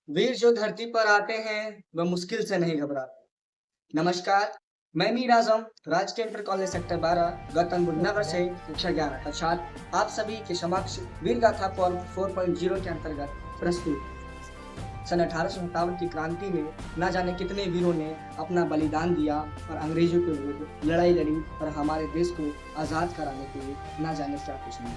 वीर जो धरती पर आते हैं वह मुश्किल से नहीं घबराते। नमस्कार, मैं मीर आजम राजकीय inter college sector 12 Gautam Buddh Nagar से कक्षा 11 का छात्र आप सभी के समक्ष वीर गाथा पॉल 4.0 के अंतर्गत प्रस्तुत। सन 1857 की क्रांति में न जाने कितने वीरों ने अपना बलिदान दिया और अंग्रेजों के विरुद्ध लड़ाई लड़ी और हमारे देश को आज़ाद कराने के लिए न जाने क्या कुछ नहीं।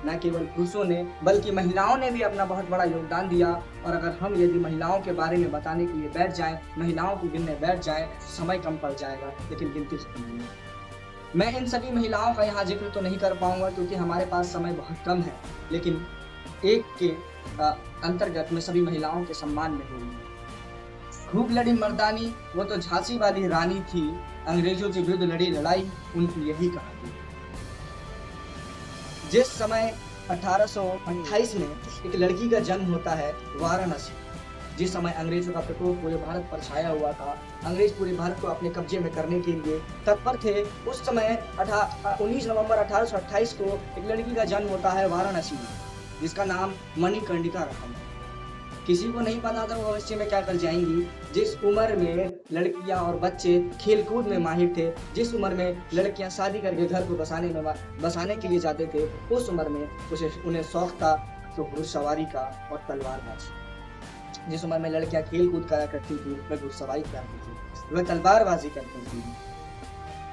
न केवल पुरुषों ने बल्कि महिलाओं ने भी अपना बहुत बड़ा योगदान दिया। और अगर हम यदि महिलाओं के बारे में बताने के लिए बैठ जाएं, महिलाओं को गिनने बैठ जाएं, समय कम पड़ जाएगा, लेकिन गिनती खत्म नहीं है। मैं इन सभी महिलाओं का यहाँ जिक्र तो नहीं कर पाऊंगा क्योंकि हमारे पास समय बहुत कम है, लेकिन एक के अंतर्गत में सभी महिलाओं के सम्मान में होगी। खूब लड़ी मर्दानी, वो तो झांसी वाली रानी थी, अंग्रेजों के विरुद्ध लड़ी लड़ाई उनकी यही कहानी। जिस समय 1828 में एक लड़की का जन्म होता है वाराणसी, जिस समय अंग्रेजों का प्रकोप पूरे भारत पर छाया हुआ था, अंग्रेज पूरे भारत को अपने कब्जे में करने के लिए तत्पर थे। उस समय 19 नवंबर 1828 को एक लड़की का जन्म होता है वाराणसी में, जिसका नाम मणिकर्णिका रखा है। किसी को नहीं पता था वो भविष्य में क्या कर जाएंगी। जिस उम्र में लड़कियां और बच्चे खेलकूद में माहिर थे, जिस उम्र में लड़कियां शादी करके घर को बसाने के लिए जाते थे, उस उम्र में उन्हें शौक था तो घुड़सवारी का और तलवारबाजी। जिस उम्र में लड़कियां खेल कूद करा करती थी वह घुड़सवारी करती थी, वह तलवारबाजी करती थी।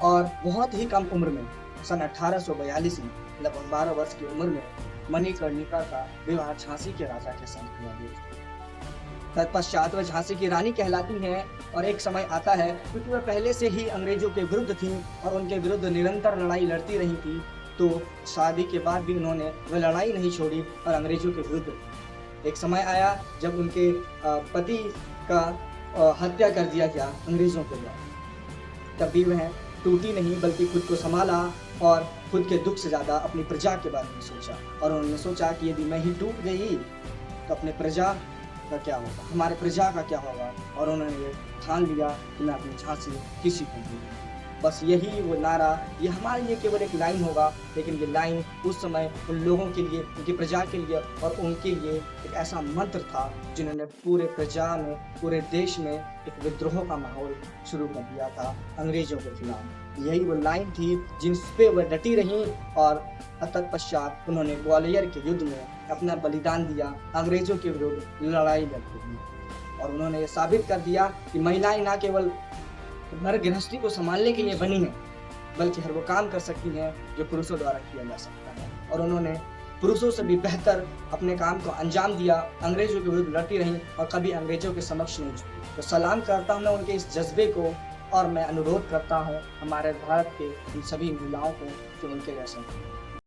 और बहुत ही कम उम्र में सन 1842 में लगभग 12 वर्ष की उम्र में मणिकर्णिका का विवाह झांसी के राजा के साथ हुआ गया। तत्पश्चात वह झांसी की रानी कहलाती हैं। और एक समय आता है, क्योंकि वह पहले से ही अंग्रेजों के विरुद्ध थी और उनके विरुद्ध निरंतर लड़ाई लड़ती रही थी, तो शादी के बाद भी उन्होंने वह लड़ाई नहीं छोड़ी और अंग्रेजों के विरुद्ध एक समय आया जब उनके पति का हत्या कर दिया गया अंग्रेजों के द्वारा। तब भी वह टूटी नहीं बल्कि खुद को संभाला और खुद के दुख से ज़्यादा अपनी प्रजा के बारे में सोचा। और उन्होंने सोचा कि यदि मैं ही टूट गई तो अपने प्रजा का क्या होगा, हमारे प्रजा का क्या होगा। और उन्होंने ये ठान लिया कि मैं अपनी झांसी किसी को दूँ। बस यही वो नारा, ये हमारे लिए केवल एक लाइन होगा, लेकिन ये लाइन उस समय उन लोगों के लिए, उनकी प्रजा के लिए और उनके लिए एक ऐसा मंत्र था जिन्होंने पूरे प्रजा में, पूरे देश में एक विद्रोह का माहौल शुरू कर दिया था अंग्रेजों के खिलाफ। यही वो लाइन थी जिन पे वह डटी रहीं और तत्पश्चात उन्होंने ग्वालियर के युद्ध में अपना बलिदान दिया, अंग्रेजों के विरुद्ध लड़ाई लड़ती हुई। और उन्होंने ये साबित कर दिया कि महिलाएं न केवल घर गृहस्थी को संभालने के लिए बनी है, बल्कि हर वो काम कर सकती हैं जो पुरुषों द्वारा किया जा सकता है। और उन्होंने पुरुषों से भी बेहतर अपने काम को अंजाम दिया, अंग्रेजों के विरुद्ध लड़ती रहीं और कभी अंग्रेजों के समक्ष नहीं झुकी। तो सलाम करता हूँ मैं उनके इस जज्बे को, और मैं अनुरोध करता हूँ हमारे भारत के इन सभी महिलाओं को कि उनके जैसे